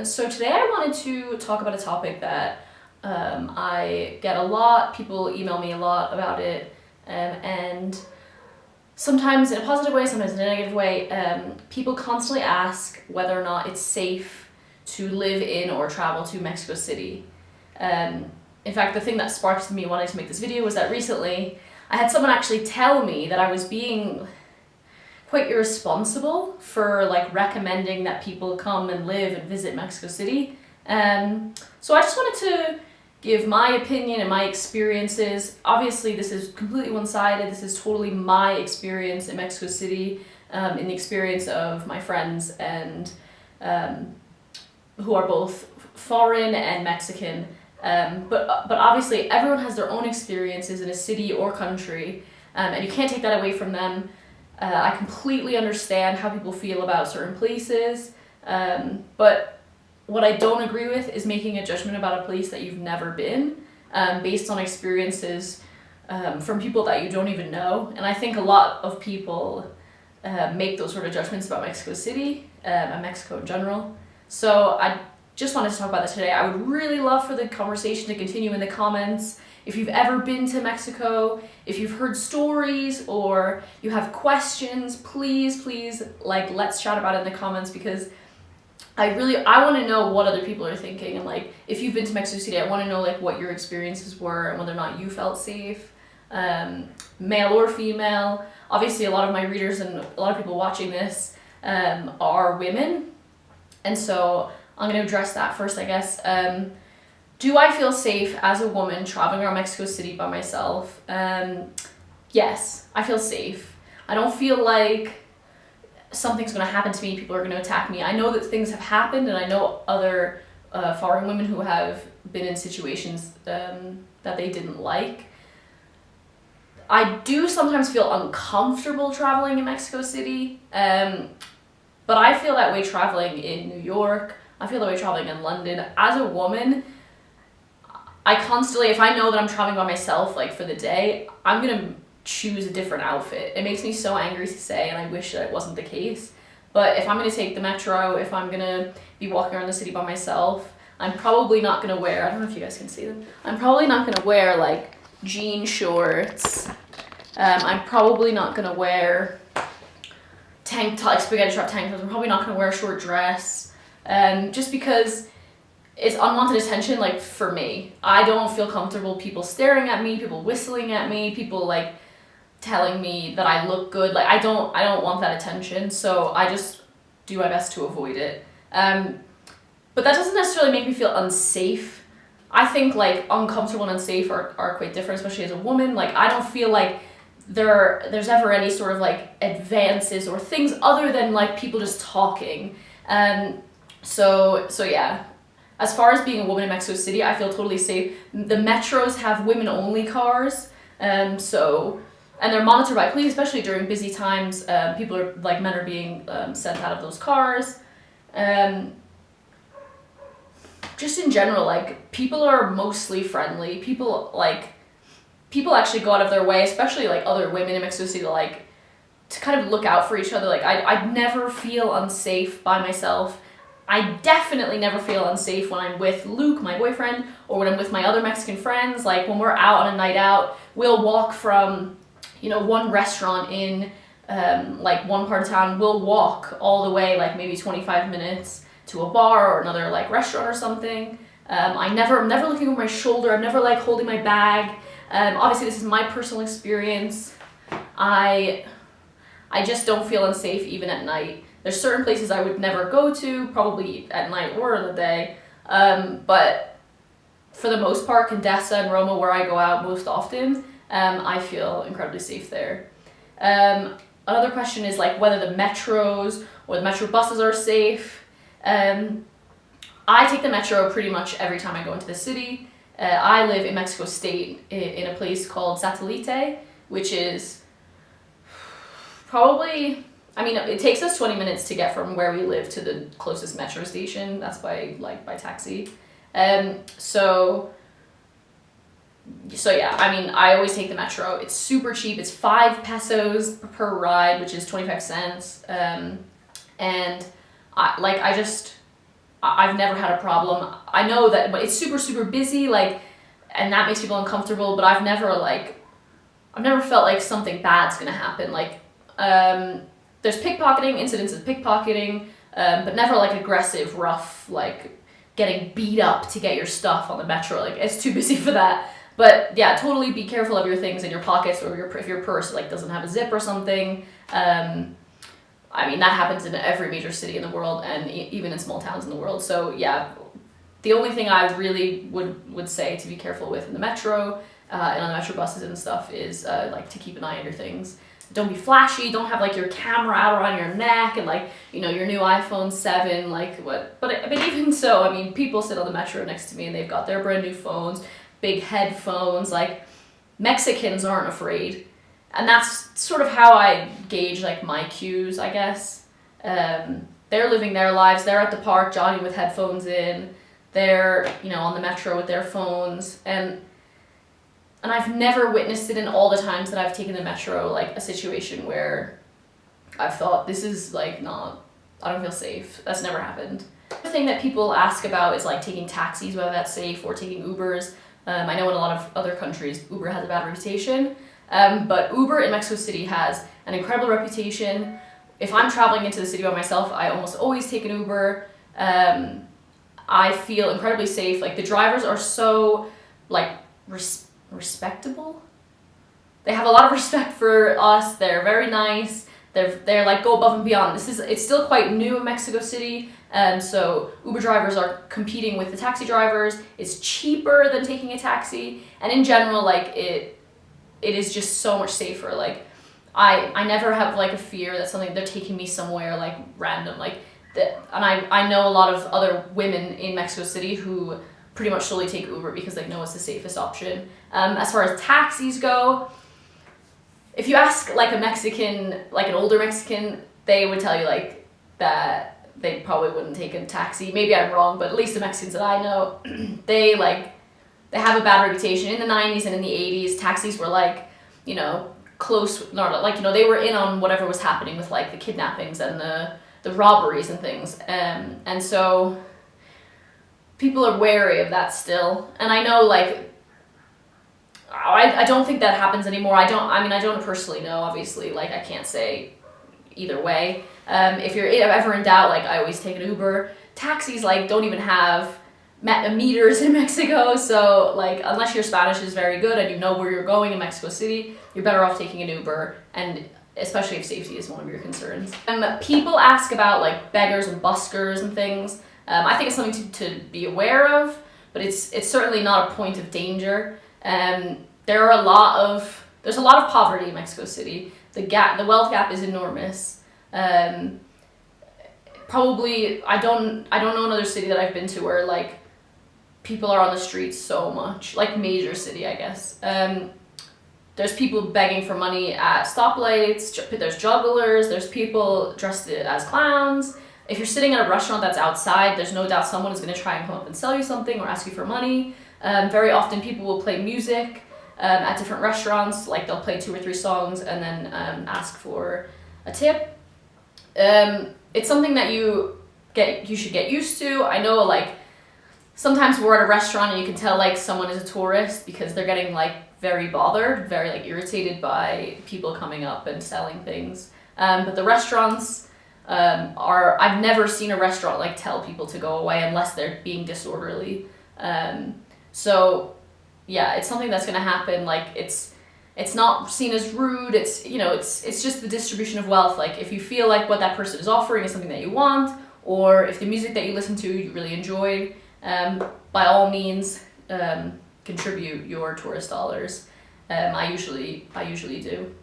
So today I wanted to talk about a topic that I get a lot. People email me a lot about it, and sometimes in a positive way, sometimes in a negative way. People constantly ask whether or not it's safe to live in or travel to Mexico City. In fact, the thing that sparked me wanting to make this video was that recently I had someone actually tell me that I was being quite irresponsible for like recommending that people come and live and visit Mexico City. So I just wanted to give my opinion and my experiences. Obviously this is completely one-sided. This is totally my experience in Mexico City, in the experience of my friends and who are both foreign and Mexican. But obviously everyone has their own experiences in a city or country, and you can't take that away from them. I completely understand how people feel about certain places, but what I don't agree with is making a judgment about a place that you've never been, based on experiences from people that you don't even know. And I think a lot of people make those sort of judgments about Mexico City and Mexico in general. So I just wanted to talk about that today. I would really love for the conversation to continue in the comments. If you've ever been to Mexico, if you've heard stories or you have questions, please, like, let's chat about it in the comments, because I want to know what other people are thinking. And like, if you've been to Mexico City, I want to know like what your experiences were and whether or not you felt safe, male or female. Obviously a lot of my readers and a lot of people watching this are women. And so I'm going to address that first, I guess. Do I feel safe as a woman traveling around Mexico City by myself? Yes, I feel safe. I don't feel like something's going to happen to me, people are going to attack me. I know that things have happened, and I know other foreign women who have been in situations that they didn't like. I do sometimes feel uncomfortable traveling in Mexico City, but I feel that way traveling in New York. I feel that way traveling in London. As a woman, I constantly, if I know that I'm traveling by myself, like for the day, I'm gonna choose a different outfit. It makes me so angry to say, and I wish that it wasn't the case. But if I'm gonna take the metro, if I'm gonna be walking around the city by myself, I'm probably not gonna wear, I don't know if you guys can see them, I'm probably not gonna wear like jean shorts. I'm probably not gonna wear spaghetti strap tank tops. I'm probably not gonna wear a short dress, just because it's unwanted attention. Like for me, I don't feel comfortable people staring at me, people whistling at me, people like telling me that I look good. Like I don't want that attention, so I just do my best to avoid it. But that doesn't necessarily make me feel unsafe. I think like uncomfortable and unsafe are quite different, especially as a woman. Like I don't feel like there's ever any sort of like advances or things other than like people just talking. So yeah. As far as being a woman in Mexico City, I feel totally safe. The metros have women-only cars, and they're monitored by police, especially during busy times. Men are being sent out of those cars. Just in general, like, people are mostly friendly. People actually go out of their way, especially like other women in Mexico City, to kind of look out for each other. Like I never feel unsafe by myself. I definitely never feel unsafe when I'm with Luke, my boyfriend, or when I'm with my other Mexican friends. Like when we're out on a night out, we'll walk from, one restaurant in one part of town, we'll walk all the way like maybe 25 minutes to a bar or another like restaurant or something. I'm never looking over my shoulder. I'm never like holding my bag. Obviously this is my personal experience. I just don't feel unsafe even at night. There's certain places I would never go to, probably at night or in the day, but for the most part, Condesa and Roma, where I go out most often, I feel incredibly safe there. Another question is like whether the metros or the metro buses are safe. I take the metro pretty much every time I go into the city. I live in Mexico State in a place called Satellite, which is probably, it takes us 20 minutes to get from where we live to the closest metro station. That's by taxi. So yeah, I always take the metro. It's super cheap. It's 5 pesos per ride, which is 25 cents. And I've never had a problem. I know that but it's super busy, like, and that makes people uncomfortable, but I've never felt like something bad's gonna happen. Like, there's pickpocketing, incidents of pickpocketing, but never like aggressive, rough, like getting beat up to get your stuff on the metro. Like, it's too busy for that. But yeah, totally be careful of your things in your pockets, or if your purse like doesn't have a zip or something. I mean, that happens in every major city in the world, and even in small towns in the world. So yeah, the only thing I really would say to be careful with in the metro and on the metro buses and stuff is like to keep an eye on your things. Don't be flashy. Don't have like your camera out around your neck and like, you know, your new iPhone 7. Like what? But even so, I mean, people sit on the metro next to me and they've got their brand new phones, big headphones. Like, Mexicans aren't afraid. And that's sort of how I gauge like my cues, I guess. They're living their lives. They're at the park jogging with headphones in. They're, you know, on the metro with their phones. And I've never witnessed it in all the times that I've taken the metro, like a situation where I've thought, this is like not, I don't feel safe. That's never happened. The thing that people ask about is like taking taxis, whether that's safe, or taking Ubers. I know in a lot of other countries, Uber has a bad reputation. But Uber in Mexico City has an incredible reputation. If I'm traveling into the city by myself, I almost always take an Uber. I feel incredibly safe. Like, the drivers are so like respectable. They have a lot of respect for us. They're very nice. They're like go above and beyond. It's still quite new in Mexico City. So Uber drivers are competing with the taxi drivers. It's cheaper than taking a taxi, and in general, like it is just so much safer. Like, I never have like a fear that they're taking me somewhere like random, like that. And I know a lot of other women in Mexico City who pretty much solely take Uber because they know it's the safest option. As far as taxis go, if you ask like a Mexican, like an older Mexican, they would tell you like that they probably wouldn't take a taxi. Maybe I'm wrong, but at least the Mexicans that I know, they have a bad reputation. In the 90s and in the 80s, taxis were like, you know, close, not like, you know, they were in on whatever was happening with like the kidnappings and the robberies and things. And so people are wary of that still. And I know like, I don't think that happens anymore. I don't personally know, obviously, like I can't say either way. If you're ever in doubt, like I always take an Uber. Taxis like don't even have meters in Mexico, so like unless your Spanish is very good and you know where you're going in Mexico City, you're better off taking an Uber, and especially if safety is one of your concerns. People ask about like beggars and buskers and things. I think it's something to be aware of, but it's certainly not a point of danger. There's a lot of poverty in Mexico City. The wealth gap is enormous. Probably I don't know another city that I've been to where like people are on the streets so much, like major city, I guess. There's people begging for money at stoplights, there's jugglers, there's people dressed as clowns. If you're sitting at a restaurant that's outside, there's no doubt someone is going to try and come up and sell you something or ask you for money. Very often people will play music at different restaurants, like they'll play 2 or 3 songs and then ask for a tip. It's something that you should get used to. I know like sometimes we're at a restaurant and you can tell like someone is a tourist because they're getting like very bothered, very like irritated by people coming up and selling things. But the restaurants I've never seen a restaurant like tell people to go away unless they're being disorderly. So yeah, it's something that's gonna happen. Like it's not seen as rude. It's, you know, it's just the distribution of wealth. Like if you feel like what that person is offering is something that you want, or if the music that you listen to you really enjoyed, by all means contribute your tourist dollars. I usually do.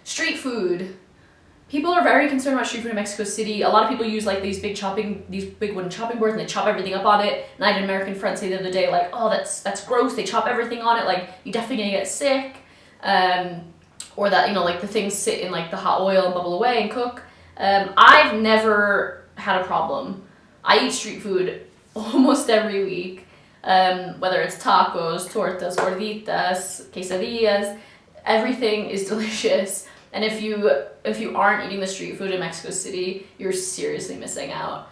Street food. People are very concerned about street food in Mexico City. A lot of people use like these big wooden chopping boards, and they chop everything up on it. And I had an American friend say the other day, like, oh, that's gross. They chop everything on it. Like, you're definitely gonna get sick. Or that, you know, like the things sit in like the hot oil and bubble away and cook. I've never had a problem. I eat street food almost every week. Whether it's tacos, tortas, gorditas, quesadillas, everything is delicious. And if you aren't eating the street food in Mexico City, you're seriously missing out.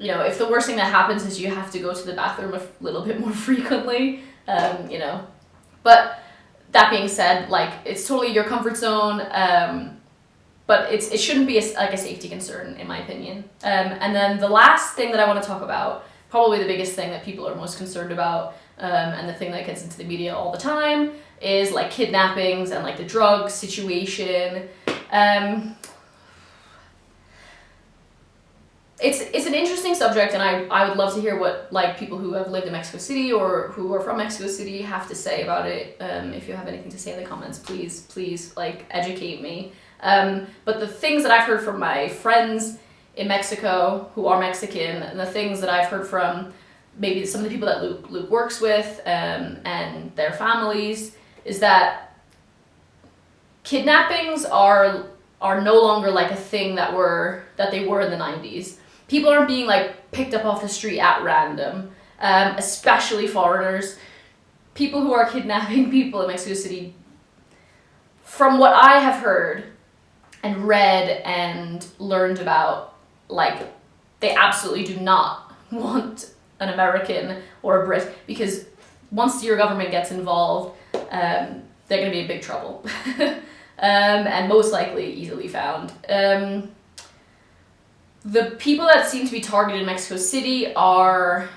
you know, if the worst thing that happens is you have to go to the bathroom a little bit more frequently, you know. But that being said, like, it's totally your comfort zone, but it shouldn't be like a safety concern, in my opinion. And then the last thing that I want to talk about, probably the biggest thing that people are most concerned about, and the thing that gets into the media all the time, is like kidnappings and like the drug situation. It's an interesting subject, and I would love to hear what like people who have lived in Mexico City or who are from Mexico City have to say about it. If you have anything to say in the comments, please like educate me. But the things that I've heard from my friends in Mexico who are Mexican, and the things that I've heard from maybe some of the people that Luke works with, and their families, is that kidnappings are no longer like a thing that they were in the 90s. People aren't being like picked up off the street at random, especially foreigners. People who are kidnapping people in Mexico City, from what I have heard and read and learned about, like, they absolutely do not want an American or a Brit, because once your government gets involved, they're going to be in big trouble. And most likely easily found. The people that seem to be targeted in Mexico City are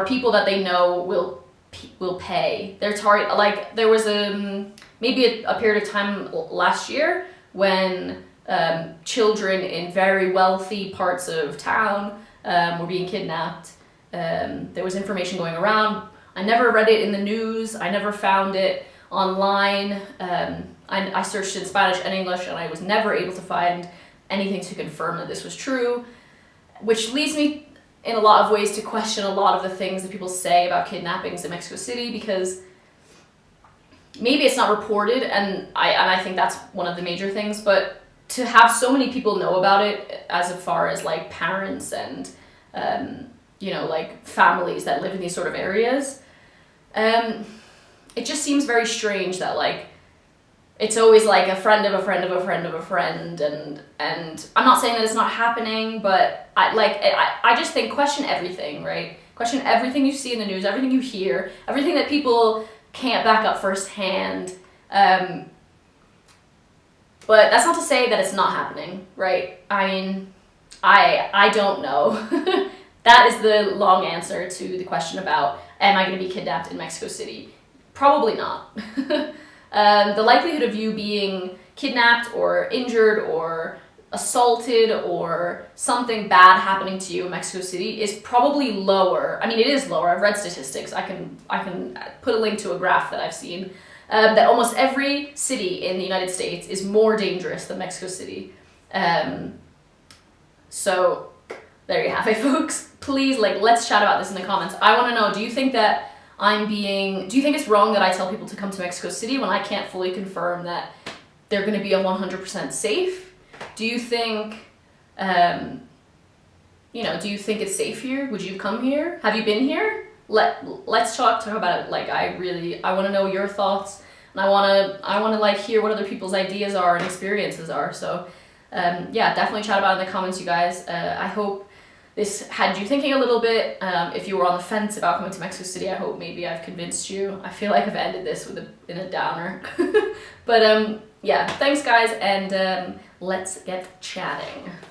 people that they know will pay. They're target, like, there was maybe a period of time last year when children in very wealthy parts of town were being kidnapped. There was information going around. I never read it in the news. I never found it online. I searched in Spanish and English, and I was never able to find anything to confirm that this was true, which leads me in a lot of ways to question a lot of the things that people say about kidnappings in Mexico City, because maybe it's not reported, and I think that's one of the major things, but to have so many people know about it, as far as like parents and you know, like families that live in these sort of areas, it just seems very strange that like it's always like a friend of a friend of a friend of a friend, and I'm not saying that it's not happening, but I just think question everything, right? Question everything you see in the news, everything you hear, everything that people can't back up firsthand. But that's not to say that it's not happening, right? I mean, I don't know. That is the long answer to the question about, am I going to be kidnapped in Mexico City? Probably not. The likelihood of you being kidnapped or injured or assaulted or something bad happening to you in Mexico City is probably lower. I mean, it is lower. I've read statistics. I can put a link to a graph that I've seen, that almost every city in the United States is more dangerous than Mexico City. So there you have it, folks. Please, like, let's chat about this in the comments. I want to know, do you think that do you think it's wrong that I tell people to come to Mexico City when I can't fully confirm that they're going to be 100% safe? Do you think, you know, do you think it's safe here? Would you come here? Have you been here? Let's talk about it. Like, I want to know your thoughts, and I want to like hear what other people's ideas are and experiences are. So, yeah, definitely chat about it in the comments, you guys. I hope this had you thinking a little bit. If you were on the fence about coming to Mexico City, I hope maybe I've convinced you. I feel like I've ended this in a downer. But yeah, thanks guys, and let's get chatting.